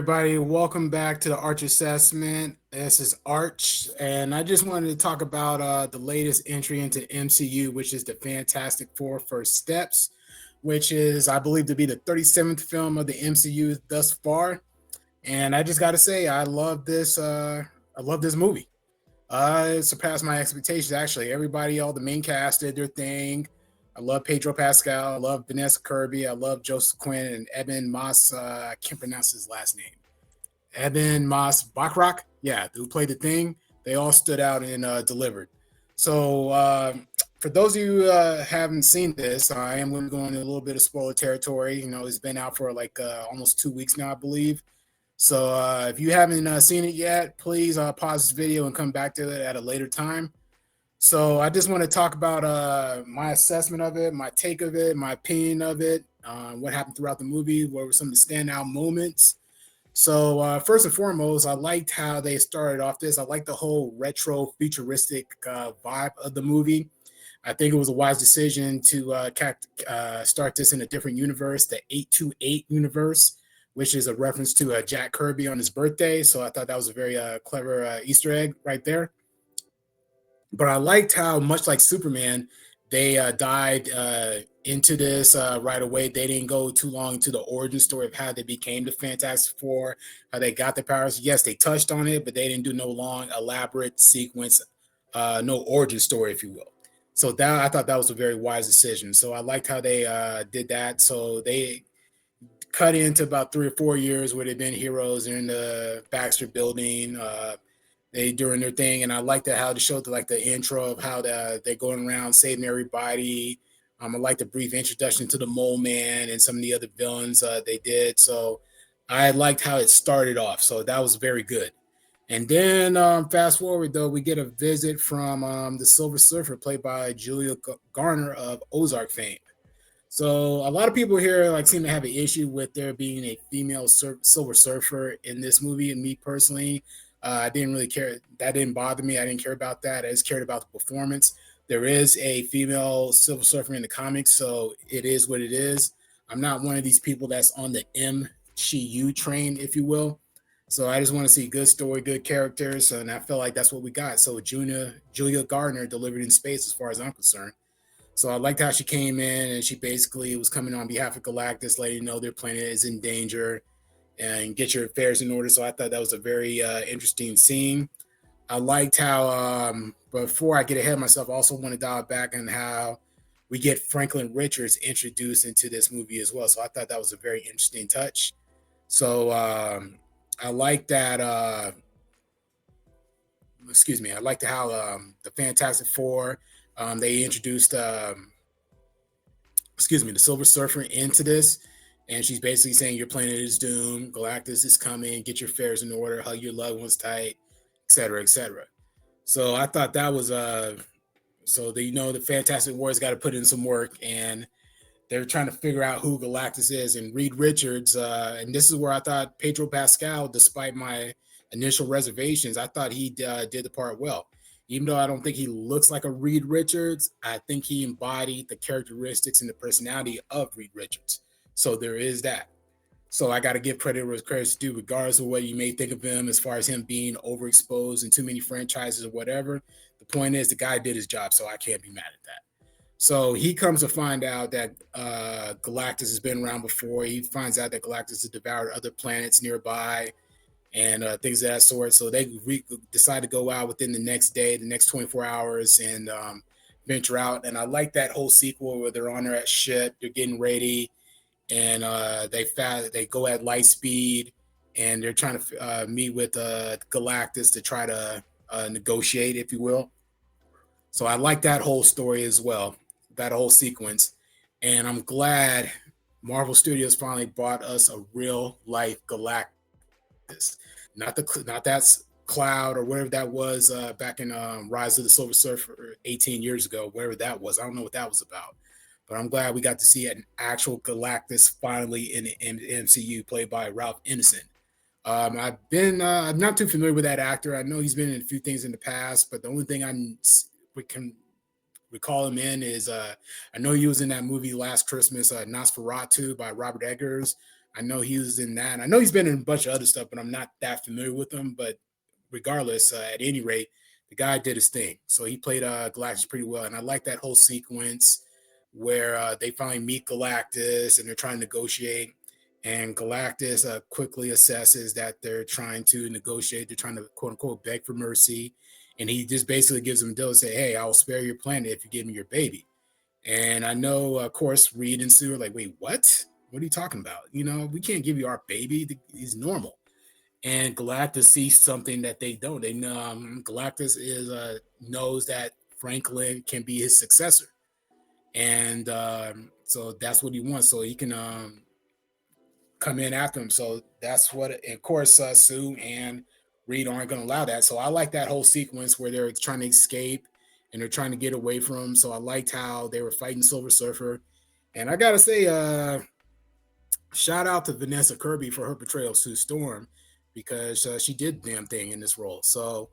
everybody. Welcome back to the Arch Assessment. This is Arch, and I just wanted to talk about the latest entry into MCU, which is the Fantastic Four First Steps, which is, I believe, to be the 37th film of the MCU thus far. And I just got to say, I love this. I love this movie. It surpassed my expectations. Actually, everybody, all the main cast did their thing. I love Pedro Pascal. I love Vanessa Kirby. I love Joseph Quinn and Eben Moss. I can't pronounce his last name. Eben Moss Bachrach. Yeah, who played the thing. They all stood out and delivered. So, for those of you who haven't seen this, I am going to go into a little bit of spoiler territory. You know, it's been out for like almost 2 weeks now, I believe. So if you haven't seen it yet, please pause this video and come back to it at a later time. So I just want to talk about my assessment of it, my take of it, my opinion of it, what happened throughout the movie, what were some of the standout moments. So first and foremost, I liked how they started off this. I liked the whole retro futuristic vibe of the movie. I think it was a wise decision to start this in a different universe, the 828 universe, which is a reference to Jack Kirby on his birthday. So I thought that was a very clever Easter egg right there. But I liked how, much like Superman, they died into this right away. They didn't go too long into the origin story of how they became the Fantastic Four, how they got the powers. Yes, they touched on it, but they didn't do no long, elaborate sequence, no origin story, if you will. So that I thought that was a very wise decision. So I liked how they did that. So they cut into about 3 or 4 years where they've been heroes in the Baxter building. They doing their thing, and I like that how they showed like the intro of how they're going around saving everybody. I like the brief introduction to the Mole Man and some of the other villains they did. So I liked how it started off. So that was very good. And then fast forward though, we get a visit from the Silver Surfer, played by Julia Garner of Ozark fame. So a lot of people here like seem to have an issue with there being a female Silver Surfer in this movie, and me personally, I didn't really care. That didn't bother me. I didn't care about that. I just cared about the performance. There is a female Silver Surfer in the comics, so it is what it is. I'm not one of these people that's on the MCU train, if you will. So I just want to see good story, good characters, and I feel like that's what we got. So Julia Gardner delivered in space, as far as I'm concerned. So I liked how she came in and she basically was coming on behalf of Galactus, letting you know their planet is in danger and get your affairs in order. So I thought that was a very interesting scene. I liked how, before I get ahead of myself, I also want to dial back on how we get Franklin Richards introduced into this movie as well. So I thought that was a very interesting touch. So I like that. Excuse me. I liked how the Fantastic Four, they introduced the Silver Surfer into this, and she's basically saying your planet is doomed, Galactus is coming, get your affairs in order, hug your loved ones tight, etc., etc. So I thought that was so the the Fantastic Four's got to put in some work, and they're trying to figure out who Galactus is. And Reed Richards, and this is where I thought Pedro Pascal, despite my initial reservations, I thought he did the part well. Even though I don't think he looks like a Reed Richards, I think he embodied the characteristics and the personality of Reed Richards. So there is that. So I got to give credit where credit's due, regardless of what you may think of him, as far as him being overexposed in too many franchises or whatever. The point is, the guy did his job, so I can't be mad at that. So he comes to find out that Galactus has been around before. He finds out that Galactus has devoured other planets nearby and things of that sort. So they decide to go out within the next day, the next 24 hours, and venture out. And I like that whole sequel where they're on their ship, they're getting ready, and they go at light speed, and they're trying to meet with Galactus to try to negotiate, if you will. So I like that whole story as well, that whole sequence. And I'm glad Marvel Studios finally brought us a real life Galactus, not that's Cloud or whatever that was back in Rise of the Silver Surfer 18 years ago, whatever that was. I don't know what that was about, but I'm glad we got to see an actual Galactus finally in the MCU, played by Ralph Ineson. I'm not too familiar with that actor. I know he's been in a few things in the past, but the only thing we can recall him in is I know he was in that movie Last Christmas, Nosferatu by Robert Eggers. I know he was in that. I know he's been in a bunch of other stuff, but I'm not that familiar with him. But regardless, at any rate, the guy did his thing. So he played Galactus pretty well, and I like that whole sequence where they finally meet Galactus and they're trying to negotiate. And Galactus quickly assesses that they're trying to negotiate. They're trying to quote unquote beg for mercy, and he just basically gives them a deal and say, "Hey, I'll spare your planet if you give me your baby." And I know, of course, Reed and Sue are like, "Wait, what? What are you talking about? You know, we can't give you our baby. He's normal." And Galactus sees something that they don't. They know Galactus is knows that Franklin can be his successor, and so that's what he wants. So he can come in after him. So that's what, and of course, Sue and Reed aren't going to allow that. So I like that whole sequence where they're trying to escape and they're trying to get away from him. So I liked how they were fighting Silver Surfer. And I got to say, shout out to Vanessa Kirby for her portrayal of Sue Storm because she did damn thing in this role. So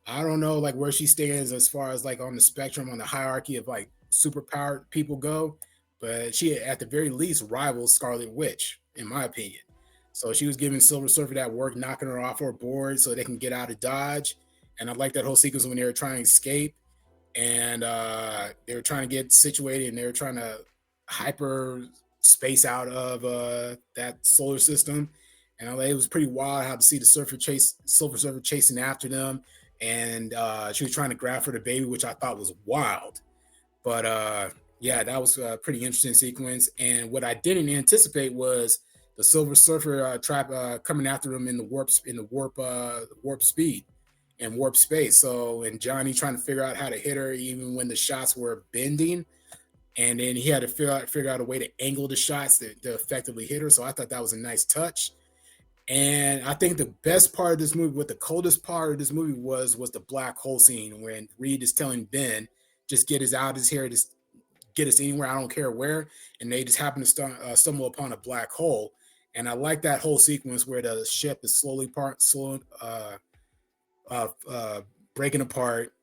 I don't know like where she stands as far as like on the spectrum on the hierarchy of like superpowered people go, but she at the very least rivals Scarlet Witch in my opinion. So she was giving Silver Surfer that work, knocking her off her board so they can get out of Dodge. And I like that whole sequence when they were trying to escape and they were trying to get situated and they were trying to hyper space out of that solar system. And it was pretty wild how to see the Silver Surfer chasing after them, and she was trying to grab for the baby, which I thought was wild. But yeah, that was a pretty interesting sequence. And what I didn't anticipate was the Silver Surfer trap coming after him in the warp speed and warp space. So and Johnny trying to figure out how to hit her even when the shots were bending, and then he had to figure out a way to angle the shots to effectively hit her. So I thought that was a nice touch. And I think the best part of this movie, what the coldest part of this movie was the black hole scene when Reed is telling Ben, just get us out of his hair, just get us anywhere, I don't care where. And they just happen to stumble upon a black hole. And I like that whole sequence where the ship is slowly uh, uh, breaking apart.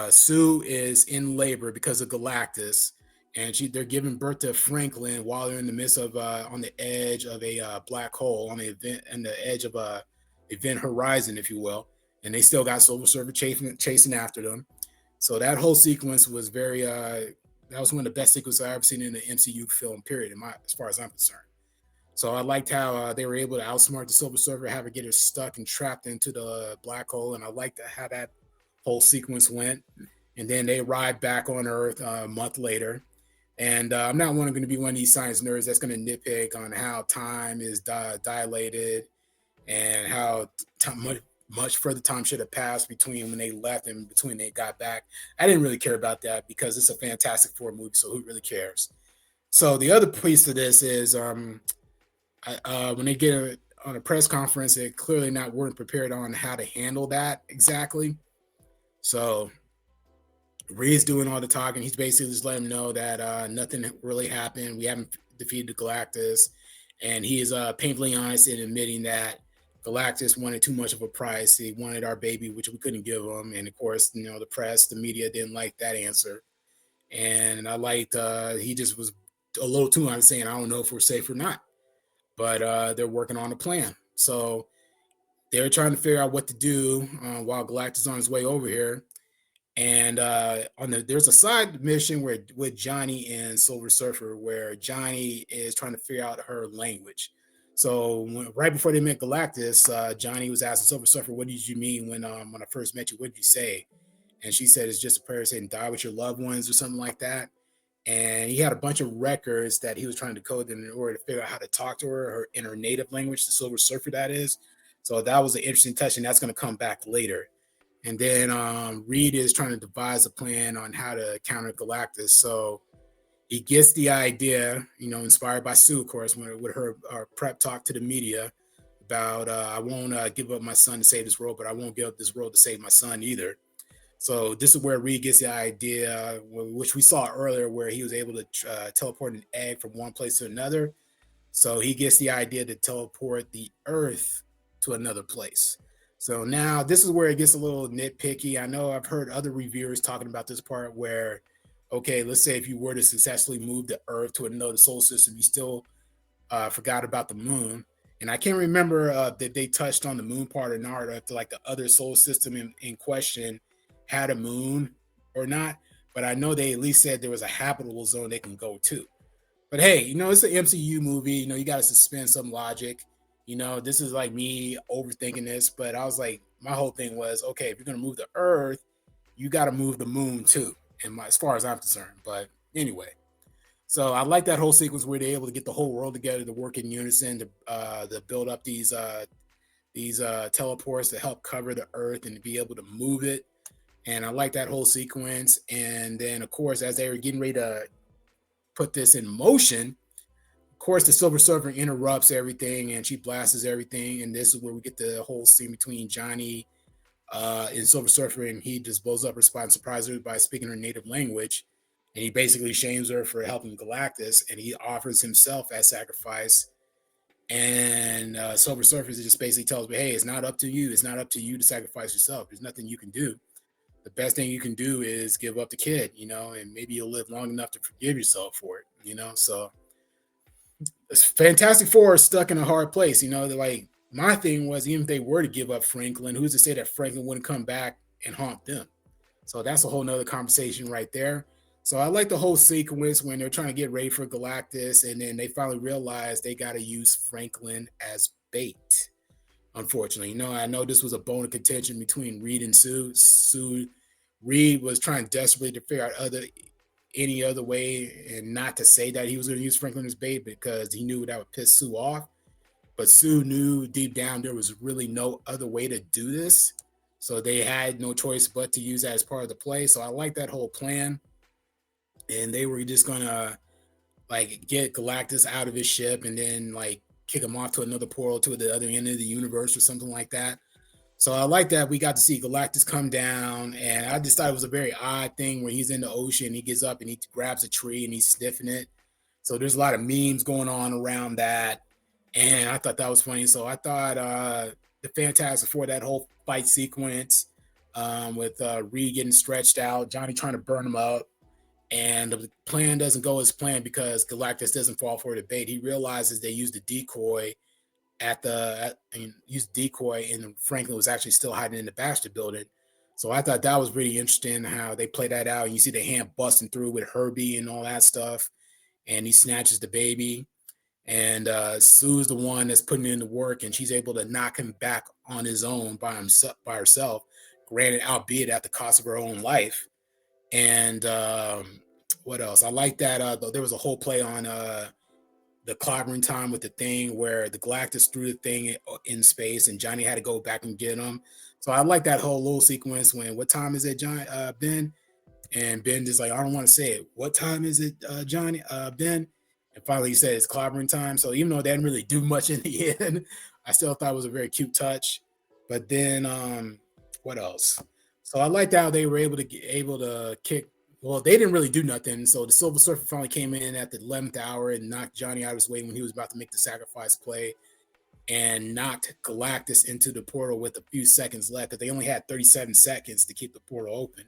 Sue is in labor because of Galactus, and they're giving birth to Franklin while they're in the midst of on the edge of a black hole on the event and the edge of a event horizon, if you will. And they still got Silver Surfer chasing after them. So that whole sequence was very that was one of the best sequences I've ever seen in the MCU film. Period, as far as I'm concerned. So I liked how they were able to outsmart the Silver Surfer, have her get her stuck and trapped into the black hole, and I liked how that whole sequence went. And then they arrived back on Earth a month later. And I'm not going to be one of these science nerds that's going to nitpick on how time is dilated and how much further time should have passed between when they left and between they got back. I didn't really care about that because it's a Fantastic Four movie, so who really cares? So the other piece of this is when they get on a press conference, they clearly not weren't prepared on how to handle that exactly. So Reed's doing all the talking. He's basically just letting them know that nothing really happened. We haven't defeated Galactus, and he is painfully honest in admitting that Galactus wanted too much of a price. He wanted our baby, which we couldn't give him. And of course, the press, the media didn't like that answer. And I liked he just was a little too honest saying, I don't know if we're safe or not, but they're working on a plan. So they're trying to figure out what to do while Galactus is on his way over here. And there's a side mission where with Johnny and Silver Surfer where Johnny is trying to figure out her language. So right before they met Galactus, Johnny was asking Silver Surfer, "What did you mean when I first met you? What did you say?" And she said, "It's just a prayer saying die with your loved ones" or something like that. And he had a bunch of records that he was trying to code in order to figure out how to talk to her in her native language, the Silver Surfer that is. So that was an interesting touch, and that's going to come back later. And then Reed is trying to devise a plan on how to counter Galactus. So he gets the idea, inspired by Sue, of course, with her prep talk to the media about I won't give up my son to save this world, but I won't give up this world to save my son either. So this is where Reed gets the idea, which we saw earlier, where he was able to teleport an egg from one place to another. So he gets the idea to teleport the Earth to another place. So now this is where it gets a little nitpicky. I know I've heard other reviewers talking about this part where, okay, let's say if you were to successfully move the Earth to another solar system, you still forgot about the moon. And I can't remember that they touched on the moon part or not, or if like the other solar system in question had a moon or not. But I know they at least said there was a habitable zone they can go to. But hey, it's an MCU movie. You got to suspend some logic. This is like me overthinking this, but I was like, my whole thing was, okay, if you're gonna move the Earth, you got to move the moon too, as far as I'm concerned. But anyway, so I like that whole sequence where they're able to get the whole world together to work in unison to build up these teleports to help cover the Earth and to be able to move it. And I like that whole sequence. And then, of course, as they were getting ready to put this in motion, of course, the Silver Surfer interrupts everything and she blasts everything. And this is where we get the whole scene between Johnny and Silver Surfer, and he just blows up her spot and surprises her by speaking her native language. And he basically shames her for helping Galactus, and he offers himself as sacrifice. And Silver Surfer just basically tells me, "Hey, it's not up to you. It's not up to you to sacrifice yourself. There's nothing you can do. The best thing you can do is give up the kid, and maybe you'll live long enough to forgive yourself for it. So Fantastic Four is stuck in a hard place. They're like, my thing was, even if they were to give up Franklin, who's to say that Franklin wouldn't come back and haunt them? So that's a whole nother conversation right there. So I like the whole sequence when they're trying to get ready for Galactus, and then they finally realize they got to use Franklin as bait. Unfortunately, I know this was a bone of contention between Reed and Sue. Reed was trying desperately to figure out any other way and not to say that he was going to use Franklin as bait because he knew that would piss Sue off. But Sue knew deep down there was really no other way to do this. So they had no choice but to use that as part of the play. So I like that whole plan. And they were just going to like get Galactus out of his ship and then like kick him off to another portal to the other end of the universe or something like that. So I like that we got to see Galactus come down, and I just thought it was a very odd thing where he's in the ocean, he gets up and he grabs a tree and he's sniffing it. So there's a lot of memes going on around that, and I thought that was funny. So I thought the Fantastic Four, that whole fight sequence with Reed getting stretched out, Johnny trying to burn him up, and the plan doesn't go as planned because Galactus doesn't fall for the bait. He realizes they used a decoy used decoy, and Franklin was actually still hiding in the Baxter building. So I thought that was really interesting how they play that out. You see the hand busting through with Herbie and all that stuff, and he snatches the baby. And Sue's the one that's putting in the work, and she's able to knock him back on his own by herself. Granted, albeit at the cost of her own life. And what else? I like that. There was a whole play on the clobbering time with the thing where the Galactus threw the thing in space and Johnny had to go back and get him. So I like that whole little sequence when, what time is it, Ben? And Ben just like, I don't want to say it. What time is it, Johnny, Ben? And finally he said it's clobbering time. So even though they didn't really do much in the end, I still thought it was a very cute touch. But then what else? So I liked how they were able to kick. Well, they didn't really do nothing. So the Silver Surfer finally came in at the 11th hour and knocked Johnny out of his way when he was about to make the sacrifice play and knocked Galactus into the portal with a few seconds left because they only had 37 seconds to keep the portal open.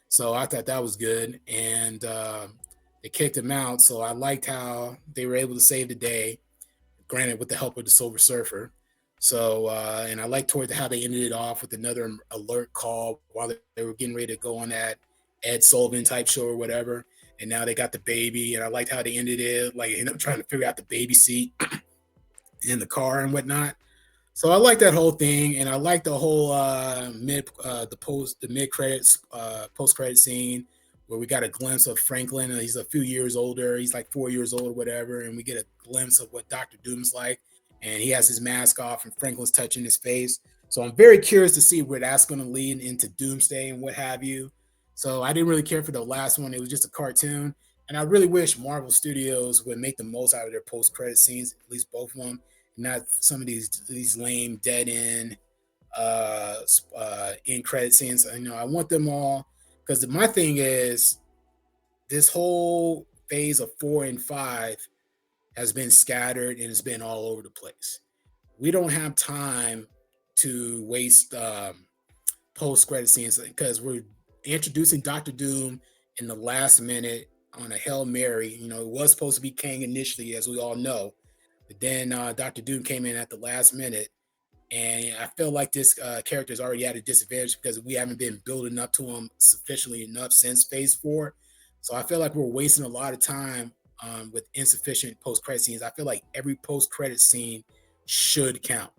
So I thought that was good. And they kicked him out. So I liked how they were able to save the day, granted with the help of the Silver Surfer. So, and I like toward how they ended it off with another alert call while they were getting ready to go on that Ed Sullivan type show or whatever. And now they got the baby, and I liked how they ended it, like ended up trying to figure out the baby seat in the car and whatnot. So I like that whole thing, and I like the whole the mid credits post credit scene where we got a glimpse of Franklin. He's a few years older. He's like 4 years old or whatever, and we get a glimpse of what Doctor Doom's like, and he has his mask off, and Franklin's touching his face. So I'm very curious to see where that's going to lead into Doomsday and what have you. So I didn't really care for the last one. It was just a cartoon. And I really wish Marvel Studios would make the most out of their post-credit scenes, at least both of them, not some of these lame dead end end credit scenes. I want them all because my thing is this whole phase of 4 and 5 has been scattered and it's been all over the place. We don't have time to waste post credit scenes because we're introducing Doctor Doom in the last minute on a Hail Mary. It was supposed to be Kang initially, as we all know, But then Doctor Doom came in at the last minute, and I feel like this character is already at a disadvantage because we haven't been building up to him sufficiently enough since Phase Four. So I feel like we're wasting a lot of time with insufficient post credit scenes. I feel like every post credit scene should count.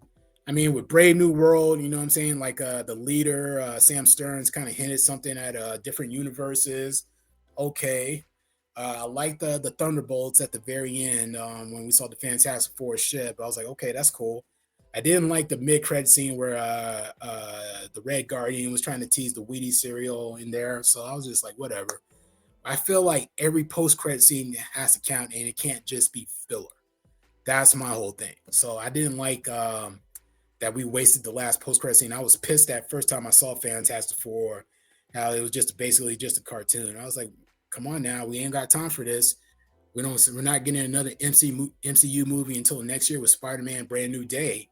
I mean, with Brave New World, you know what I'm saying? Like the leader, Sam Stearns, kind of hinted something at different universes. Okay. I like the Thunderbolts at the very end when we saw the Fantastic Four ship. I was like, okay, that's cool. I didn't like the mid credit scene where the Red Guardian was trying to tease the Wheaties cereal in there. So I was just like, whatever. I feel like every post credit scene has to count, and it can't just be filler. That's my whole thing. So I didn't like that we wasted the last post credit scene. I was pissed that first time I saw Fantastic Four, how it was just basically just a cartoon. I was like, come on now, we ain't got time for this. We're not getting another MCU movie until next year with Spider-Man Brand New Day.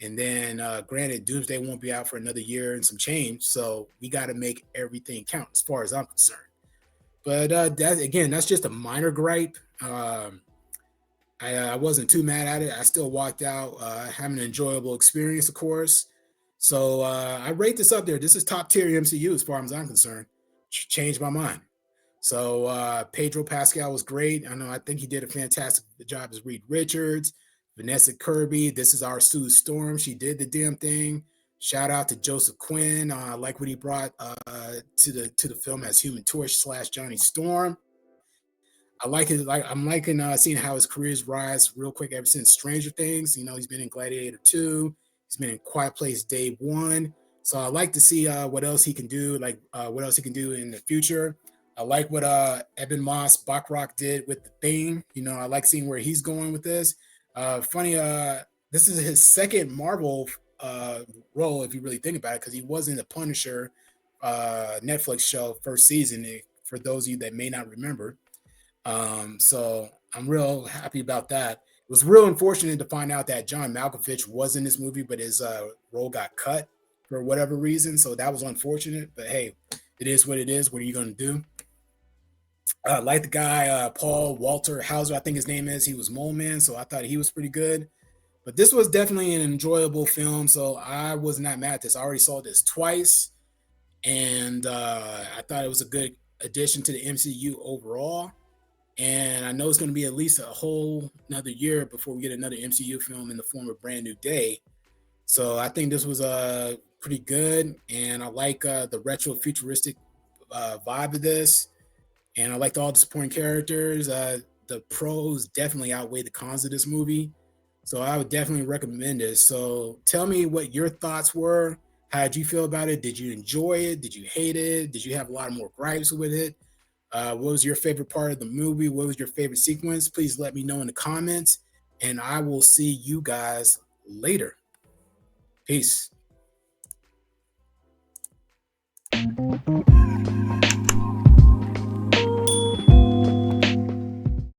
And then granted, Doomsday won't be out for another year and some change. So we got to make everything count as far as I'm concerned. But that again, that's just a minor gripe. I wasn't too mad at it. I still walked out having an enjoyable experience, of course. So I rate this up there. This is top tier MCU as far as I'm concerned. Changed my mind. So Pedro Pascal was great. I think he did a fantastic job as Reed Richards. Vanessa Kirby, this is our Sue Storm. She did the damn thing. Shout out to Joseph Quinn. I like what he brought to the film as Human Torch / Johnny Storm. I like it. Like I'm liking seeing how his career's rise real quick ever since Stranger Things. You know, he's been in Gladiator 2. He's been in Quiet Place Day 1. So I like to see what else he can do, like what else he can do in the future. I like what Eben Moss Bachrach did with the Thing. You know, I like seeing where he's going with this. Funny, this is his second Marvel role, if you really think about it, because he was in the Punisher Netflix show first season. For those of you that may not remember, so I'm real happy about that. It was real unfortunate to find out that John Malkovich was in this movie, but his role got cut for whatever reason. So that was unfortunate. But hey, it is what it is. What are you going to do? Like the guy, Paul Walter Hauser, I think his name is. He was Mole Man, so I thought he was pretty good. But this was definitely an enjoyable film, so I was not mad at this. I already saw this twice, and I thought it was a good addition to the MCU overall. And I know it's going to be at least a whole another year before we get another MCU film in the form of Brand New Day. So I think this was pretty good, and I like the retro futuristic vibe of this, and I liked all the supporting characters. The pros definitely outweigh the cons of this movie, so I would definitely recommend this. So tell me what your thoughts were. How did you feel about it? Did you enjoy it? Did you hate it? Did you have a lot of more gripes with it? What was your favorite part of the movie? What was your favorite sequence? Please let me know in the comments, and I will see you guys later. Peace.